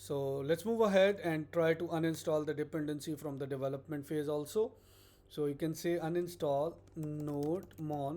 So let's move ahead and try to uninstall the dependency from the development phase also. So you can say uninstall node mon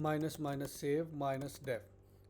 -save -def۔